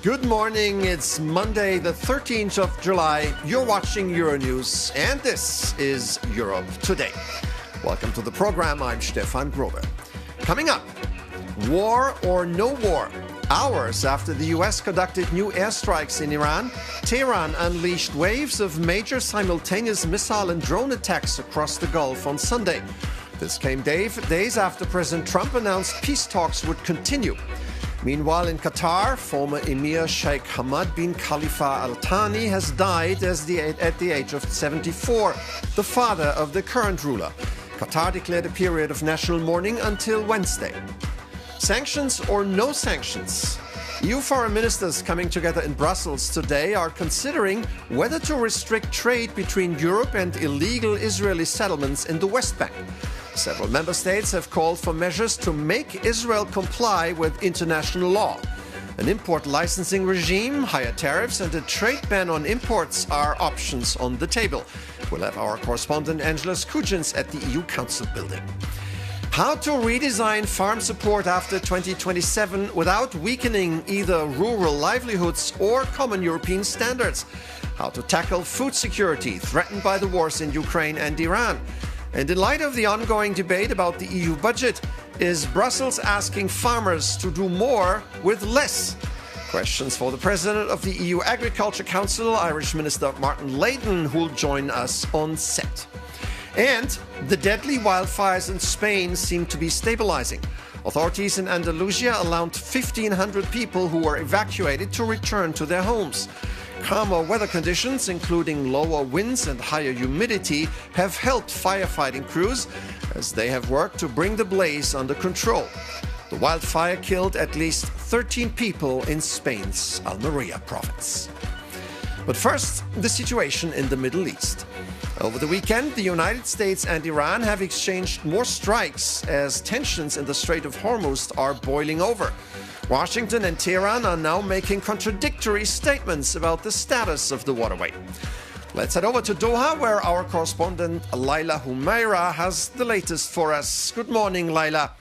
Good morning, it's Monday the 13th of July. You're watching Euronews and this is Europe Today. Welcome to the program, I'm Stefan Grobe. Coming up, war or no war? Hours after the US conducted new airstrikes in Iran, Teherán unleashed waves of major simultaneous missile and drone attacks across the Gulf on Sunday. This came days after President Trump announced peace talks would continue. Meanwhile, in Qatar, former Emir Sheikh Hamad bin Khalifa Al Thani has died at the age of 74, the father of the current ruler. Qatar declared a period of national mourning until Wednesday. Sanctions or no sanctions? EU foreign ministers coming together in Brussels today are considering whether to restrict trade between Europe and illegal Israeli settlements in the West Bank. Several member states have called for measures to make Israel comply with international law. An import licensing regime, higher tariffs, and a trade ban on imports are options on the table. We'll have our correspondent Angelos Kujins at the EU Council building. How to redesign farm support after 2027 without weakening either rural livelihoods or common European standards. How to tackle food security threatened by the wars in Ukraine and Iran. And in light of the ongoing debate about the EU budget, is Brussels asking farmers to do more with less? Questions for the president of the EU Agriculture Council, Irish Minister Martin Layton, who'll join us on set. And the deadly wildfires in Spain seem to be stabilizing. Authorities in Andalusia allowed 1,500 people who were evacuated to return to their homes. Calmer weather conditions, including lower winds and higher humidity, have helped firefighting crews as they have worked to bring the blaze under control. The wildfire killed at least 13 people in Spain's Almeria province. But first, the situation in the Middle East. Over the weekend, the United States and Iran have exchanged more strikes as tensions in the Strait of Hormuz are boiling over. Washington and Teherán are now making contradictory statements about the status of the waterway. Let's head over to Doha, where our correspondent Laila Humaira has the latest for us. Good morning, Laila.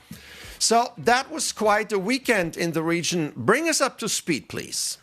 So that was quite a weekend in the region. Bring us up to speed, please.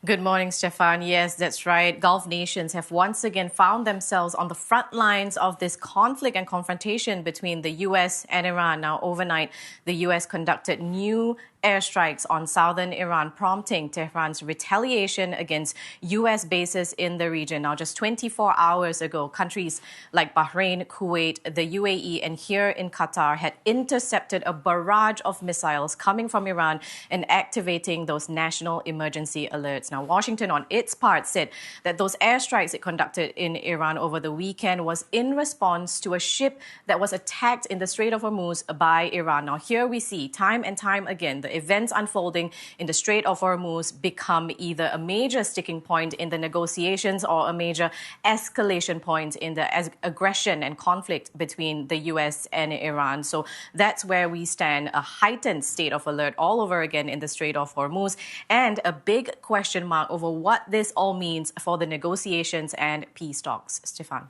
Good morning, Stefan. Yes, that's right. Gulf nations have once again found themselves on the front lines of this conflict and confrontation between the U.S. and Iran. Now, overnight, the U.S. conducted new airstrikes on southern Iran, prompting Tehran's retaliation against U.S. bases in the region. Now, just 24 hours ago, countries like Bahrain, Kuwait, the UAE, and here in Qatar had intercepted a barrage of missiles coming from Iran and activating those national emergency alerts. Now, Washington, on its part, said that those airstrikes it conducted in Iran over the weekend was in response to a ship that was attacked in the Strait of Hormuz by Iran. Now, here we see time and time again the events unfolding in the Strait of Hormuz become either a major sticking point in the negotiations or a major escalation point in the aggression and conflict between the U.S. and Iran. So that's where we stand, a heightened state of alert all over again in the Strait of Hormuz, and a big question mark over what this all means for the negotiations and peace talks. Stefan.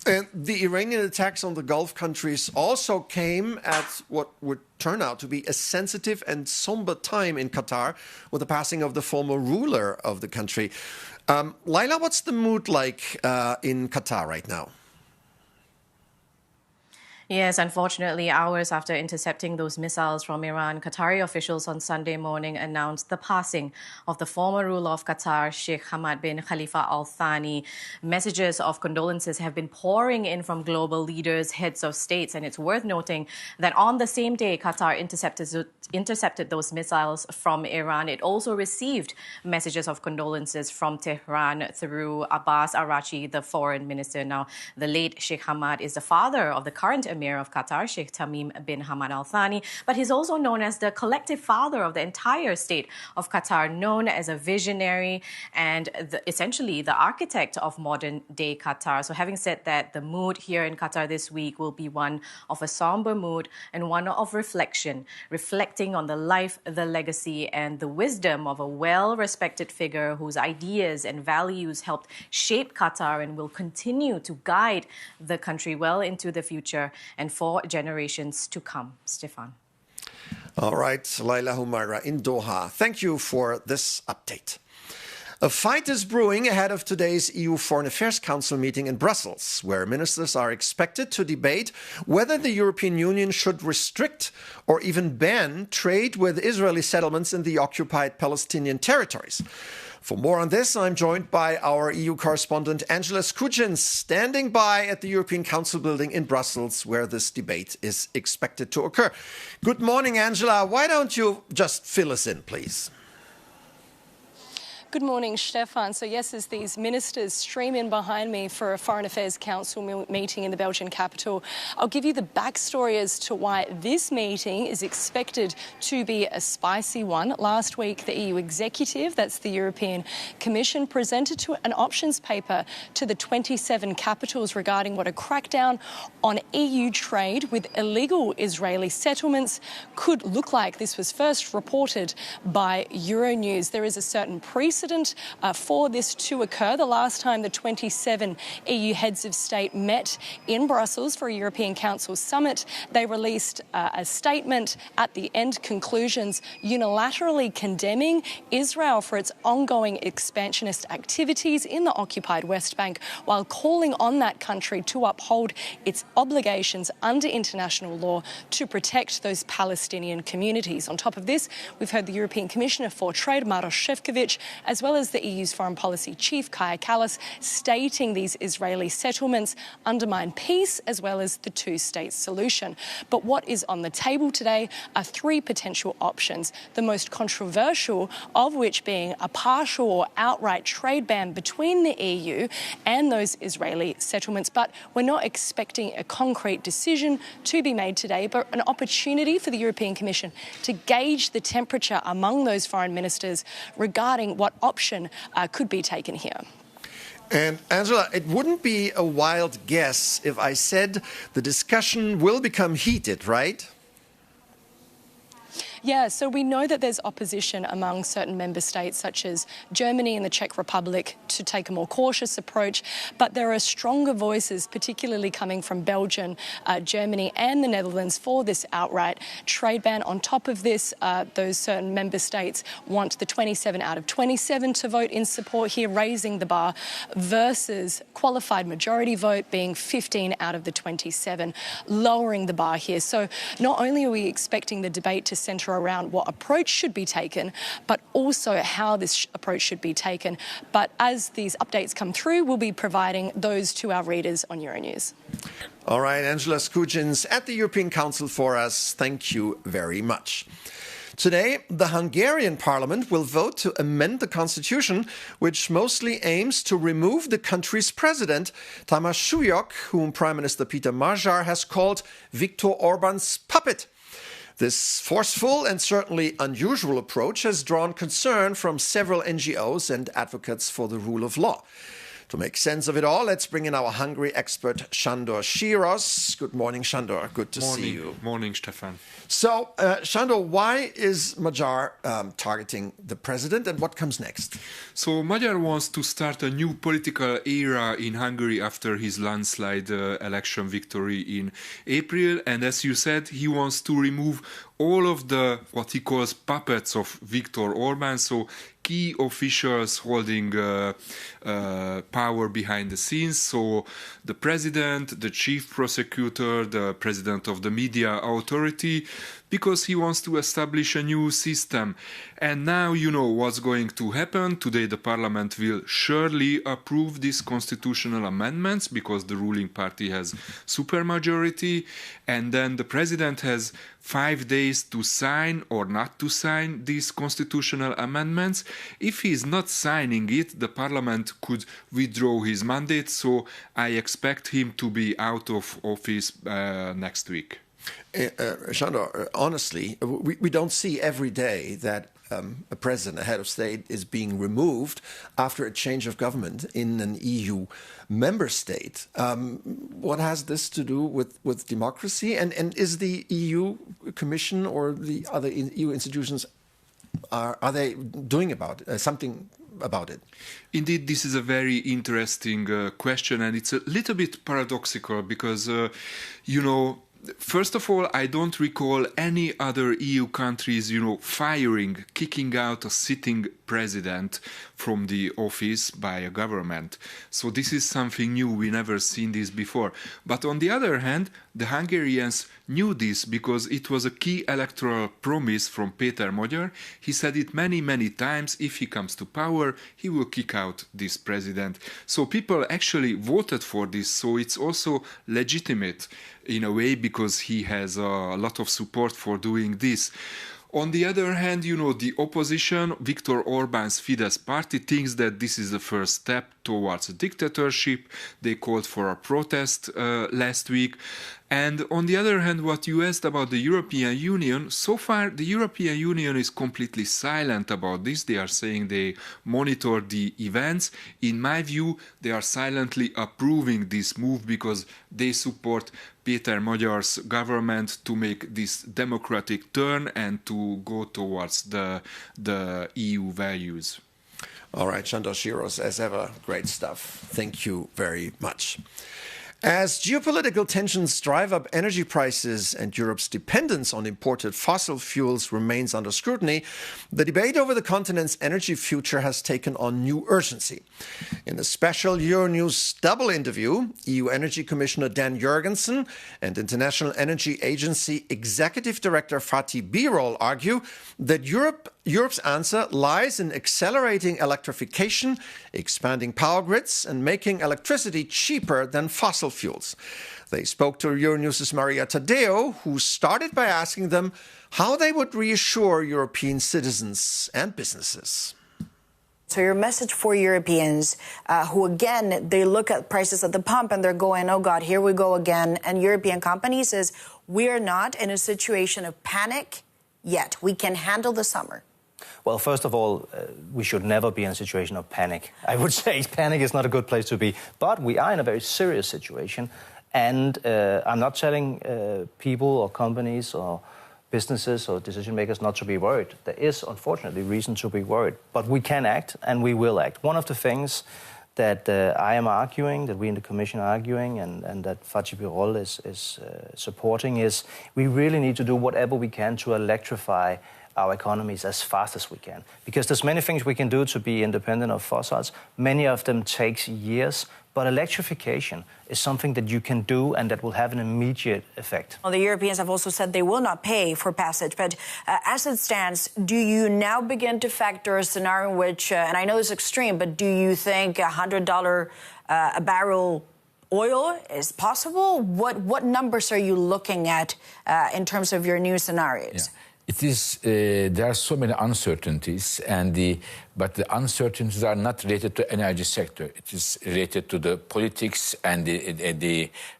And the Iranian attacks on the Gulf countries also came at what would turn out to be a sensitive and somber time in Qatar with the passing of the former ruler of the country. Laila, what's the mood like in Qatar right now? Yes, unfortunately, hours after intercepting those missiles from Iran, Qatari officials on Sunday morning announced the passing of the former ruler of Qatar, Sheikh Hamad bin Khalifa Al Thani. Messages of condolences have been pouring in from global leaders, heads of states, and it's worth noting that on the same day Qatar intercepted those missiles from Iran, it also received messages of condolences from Tehran through Abbas Araghchi, the foreign minister. Now, the late Sheikh Hamad is the father of the current Emir of Qatar, Sheikh Tamim bin Hamad Al Thani, but he's also known as the collective father of the entire state of Qatar, known as a visionary and essentially the architect of modern-day Qatar. So having said that, the mood here in Qatar this week will be one of a somber mood and one of reflection, reflecting on the life, the legacy, and the wisdom of a well-respected figure whose ideas and values helped shape Qatar and will continue to guide the country well into the future and for generations to come. Stefan. All right, Laila Humaira in Doha. Thank you for this update. A fight is brewing ahead of today's EU Foreign Affairs Council meeting in Brussels, where ministers are expected to debate whether the European Union should restrict or even ban trade with Israeli settlements in the occupied Palestinian territories. For more on this, I'm joined by our EU correspondent Angela Skujins, standing by at the European Council building in Brussels, where this debate is expected to occur. Good morning, Angela. Why don't you just fill us in, please? Good morning, Stefan. So yes, as these ministers stream in behind me for a Foreign Affairs Council meeting in the Belgian capital, I'll give you the backstory as to why this meeting is expected to be a spicy one. Last week, the EU executive, that's the European Commission, presented an options paper to the 27 capitals regarding what a crackdown on EU trade with illegal Israeli settlements could look like. This was first reported by Euronews. There is a certain precedent for this to occur. The last time the 27 EU heads of state met in Brussels for a European Council summit, they released a statement at the end conclusions unilaterally condemning Israel for its ongoing expansionist activities in the occupied West Bank, while calling on that country to uphold its obligations under international law to protect those Palestinian communities. On top of this, we've heard the European Commissioner for Trade, Maroš Šefčovič, as well as the EU's foreign policy chief, Kaja Kallas, stating these Israeli settlements undermine peace as well as the two-state solution. But what is on the table today are three potential options, the most controversial of which being a partial or outright trade ban between the EU and those Israeli settlements. But we're not expecting a concrete decision to be made today, but an opportunity for the European Commission to gauge the temperature among those foreign ministers regarding what option could be taken here. And Angela, it wouldn't be a wild guess if I said the discussion will become heated, right? Yeah, so we know that there's opposition among certain member states, such as Germany and the Czech Republic, to take a more cautious approach. But there are stronger voices, particularly coming from Belgium, Germany and the Netherlands, for this outright trade ban. On top of this, those certain member states want the 27 out of 27 to vote in support here, raising the bar, versus qualified majority vote being 15 out of the 27, lowering the bar here. So not only are we expecting the debate to centre around what approach should be taken, but also how this approach should be taken. But as these updates come through, we'll be providing those to our readers on Euronews. All right, Angela Skujins at the European Council for us. Thank you very much. Today, the Hungarian parliament will vote to amend the constitution, which mostly aims to remove the country's president, Tamás Súlyog, whom Prime Minister Peter Magyar has called Viktor Orban's puppet. This forceful and certainly unusual approach has drawn concern from several NGOs and advocates for the rule of law. To make sense of it all, let's bring in our Hungary expert, Sándor Síros. Good morning, Sándor. Good to see you. Morning, Stefan. So, Sándor, why is Magyar targeting the president, and what comes next? So, Magyar wants to start a new political era in Hungary after his landslide election victory in April. And as you said, he wants to remove all of the, what he calls, puppets of Viktor Orban, so key officials holding power behind the scenes. So the president, the chief prosecutor, the president of the media authority, because he wants to establish a new system. And now you know what's going to happen. Today the parliament will surely approve these constitutional amendments because the ruling party has supermajority, and then the president has 5 days to sign or not to sign these constitutional amendments. If he is not signing it, the parliament could withdraw his mandate, so I expect him to be out of office next week. Sándor, honestly, we don't see every day that a president, a head of state, is being removed after a change of government in an EU member state. What has this to do with democracy? And is the EU Commission or the other EU institutions, are they doing something about it? Indeed, this is a very interesting question, and it's a little bit paradoxical because, first of all, I don't recall any other EU countries, firing, kicking out a sitting president from the office by a government. So this is something new. We never seen this before. But on the other hand, the Hungarians knew this because it was a key electoral promise from Péter Magyar. He said it many, many times. If he comes to power, he will kick out this president. So people actually voted for this. So it's also legitimate in a way because he has a lot of support for doing this. On the other hand, the opposition, Viktor Orbán's Fidesz party, thinks that this is the first step towards a dictatorship. They called for a protest last week. And on the other hand, what you asked about the European Union, so far the European Union is completely silent about this. They are saying they monitor the events. In my view, they are silently approving this move because they support Péter Magyar's government to make this democratic turn and to go towards the EU values. All right, Sándor Síros, as ever, great stuff. Thank you very much. As geopolitical tensions drive up energy prices and Europe's dependence on imported fossil fuels remains under scrutiny, the debate over the continent's energy future has taken on new urgency. In a special Euronews double interview, EU Energy Commissioner Dan Jurgensen and International Energy Agency Executive Director Fatih Birol argue that Europe's answer lies in accelerating electrification, expanding power grids, and making electricity cheaper than fossil fuels. They spoke to Euronews' Maria Tadeo, who started by asking them how they would reassure European citizens and businesses. So your message for Europeans who, again, they look at prices at the pump and they're going, oh, God, here we go again. And European companies is we're not in a situation of panic yet. We can handle the summer. Well, first of all, we should never be in a situation of panic. I would say panic is not a good place to be. But we are in a very serious situation. And I'm not telling people or companies or businesses or decision makers not to be worried. There is, unfortunately, reason to be worried. But we can act, and we will act. One of the things that I am arguing, that we in the Commission are arguing, and that Fatih Birol is supporting, is we really need to do whatever we can to electrify our economies as fast as we can. Because there's many things we can do to be independent of fossils. Many of them takes years. But electrification is something that you can do and that will have an immediate effect. Well, the Europeans have also said they will not pay for passage. But as it stands, do you now begin to factor a scenario in which, and I know it's extreme, but do you think $100 a barrel oil is possible? What numbers are you looking at in terms of your new scenarios? Yeah. It is. There are so many uncertainties, but the uncertainties are not related to energy sector. It is related to the politics and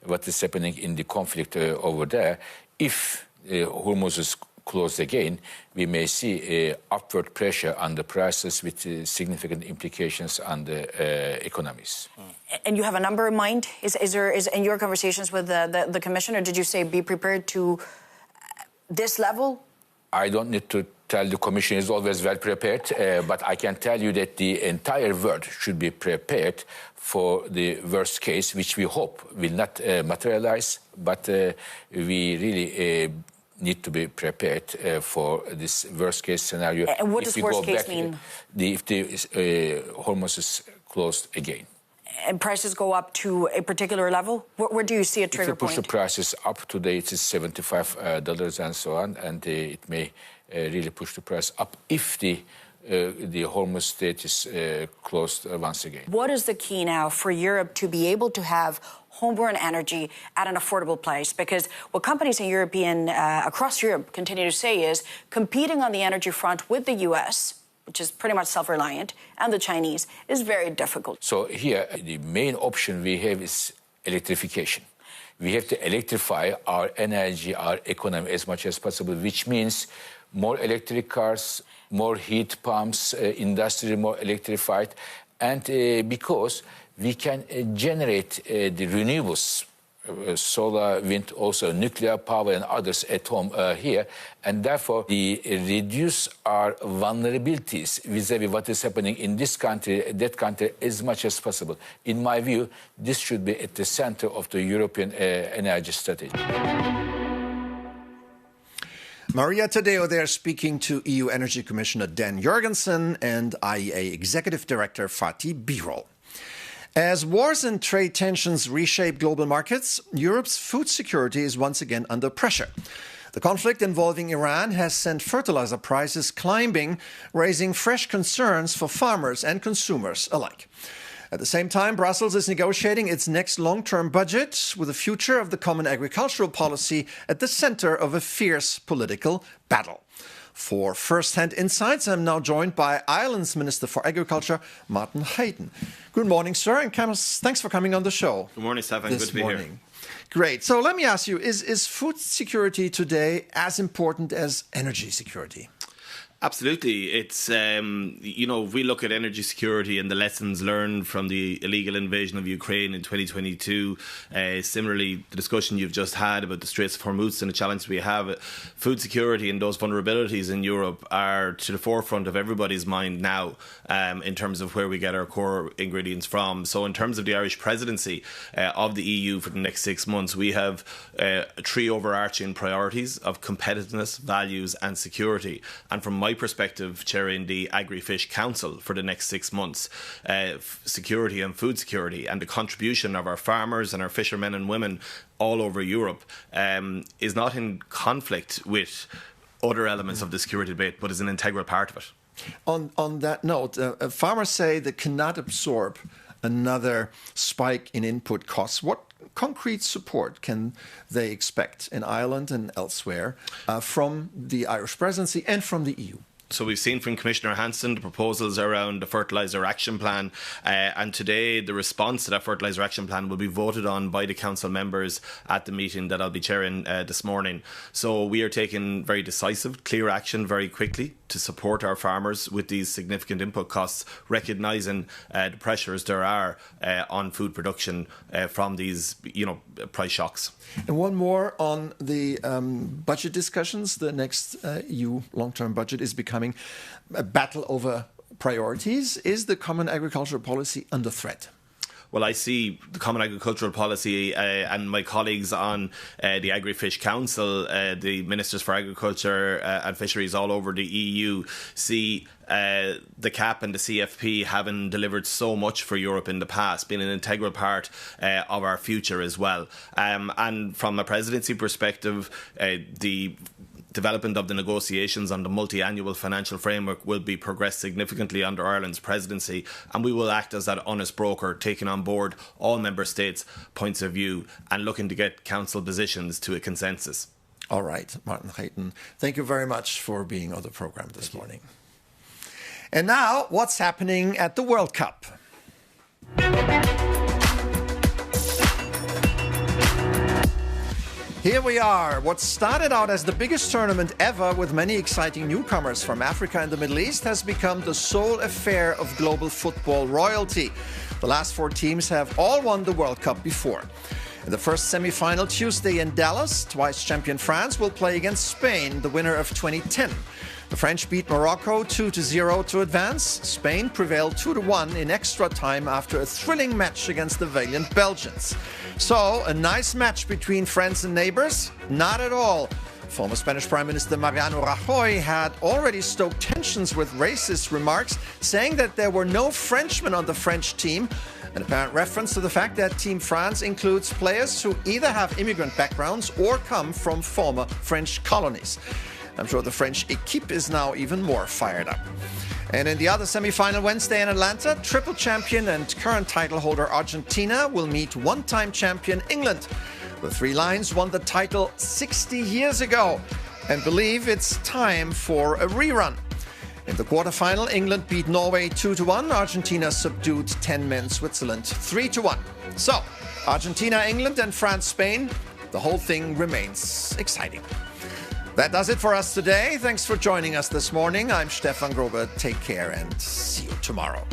what is happening in the conflict over there. If Hormuz is closed again, we may see upward pressure on the prices with significant implications on the economies. And you have a number in mind? Is in your conversations with the Commissioner, did you say be prepared to this level? I don't need to tell the Commission is always well prepared, but I can tell you that the entire world should be prepared for the worst case, which we hope will not materialize, but we really need to be prepared for this worst case scenario. And what does worst case mean? If the Hormuz is closed again. and prices go up to a particular level? Where do you see a trigger point? If you push the prices up, today it is $75 and so on, and it may really push the price up if the Hormuz Strait is closed once again. What is the key now for Europe to be able to have homegrown energy at an affordable price? Because what companies in across Europe continue to say is competing on the energy front with the U.S., which is pretty much self-reliant, and the Chinese, is very difficult. So here, the main option we have is electrification. We have to electrify our energy, our economy as much as possible, which means more electric cars, more heat pumps, industry more electrified, and because we can generate the renewables, solar, wind, also nuclear power and others at home here, and therefore reduce our vulnerabilities vis-à-vis what is happening in this country, that country, as much as possible. In my view, this should be at the center of the European energy strategy. Maria Tadeo there speaking to EU Energy Commissioner Dan Jorgensen and IEA Executive Director Fatih Birol. As wars and trade tensions reshape global markets, Europe's food security is once again under pressure. The conflict involving Iran has sent fertilizer prices climbing, raising fresh concerns for farmers and consumers alike. At the same time, Brussels is negotiating its next long-term budget, with the future of the common agricultural policy at the center of a fierce political battle. For first-hand insights, I'm now joined by Ireland's Minister for Agriculture, Martin Hayden. Good morning, sir, and thanks for coming on the show. Good morning, Stefan. Good to be here. Great. So let me ask you, is food security today as important as energy security? Absolutely. It's, if we look at energy security and the lessons learned from the illegal invasion of Ukraine in 2022, similarly, the discussion you've just had about the Straits of Hormuz and the challenge we have, food security and those vulnerabilities in Europe are to the forefront of everybody's mind now in terms of where we get our core ingredients from. So in terms of the Irish presidency of the EU for the next 6 months, we have 3 overarching priorities of competitiveness, values and security. And from my perspective, chairing the Agri-Fish Council for the next 6 months, security and food security and the contribution of our farmers and our fishermen and women all over Europe is not in conflict with other elements of the security debate, but is an integral part of it. On that note, farmers say they cannot absorb another spike in input costs. What concrete support can they expect in Ireland and elsewhere from the Irish presidency and from the EU? So we've seen from Commissioner Hansen the proposals around the Fertiliser Action Plan, and today the response to that Fertiliser Action Plan will be voted on by the Council members at the meeting that I'll be chairing this morning. So we are taking very decisive, clear action very quickly to support our farmers with these significant input costs, recognising the pressures there are on food production from these, price shocks. And one more on the budget discussions. The next EU long-term budget is becoming a battle over priorities. Is the common agricultural policy under threat? Well, I see the Common Agricultural Policy and my colleagues on the Agri-Fish Council, the Ministers for Agriculture and Fisheries all over the EU, see the CAP and the CFP having delivered so much for Europe in the past, being an integral part of our future as well. And from a presidency perspective, the development of the negotiations on the multi-annual financial framework will be progressed significantly under Ireland's presidency, and we will act as that honest broker, taking on board all member states' points of view and looking to get council positions to a consensus. All right, Martin Hayden, thank you very much for being on the program this morning. And now, what's happening at the World Cup? Here we are. What started out as the biggest tournament ever with many exciting newcomers from Africa and the Middle East has become the sole affair of global football royalty. The last 4 teams have all won the World Cup before. In the first semi-final Tuesday in Dallas, twice champion France will play against Spain, the winner of 2010. The French beat Morocco 2-0 to advance. Spain prevailed 2-1 in extra time after a thrilling match against the valiant Belgians. So, a nice match between friends and neighbors? Not at all. Former Spanish Prime Minister Mariano Rajoy had already stoked tensions with racist remarks, saying that there were no Frenchmen on the French team, an apparent reference to the fact that Team France includes players who either have immigrant backgrounds or come from former French colonies. I'm sure the French équipe is now even more fired up. And in the other semi-final Wednesday in Atlanta, triple champion and current title holder Argentina will meet one-time champion England. The Three Lions won the title 60 years ago and believe it's time for a rerun. In the quarterfinal, England beat Norway 2-1. Argentina subdued 10-man Switzerland 3-1. So, Argentina, England and France, Spain, the whole thing remains exciting. That does it for us today. Thanks for joining us this morning. I'm Stefan Grobe. Take care and see you tomorrow.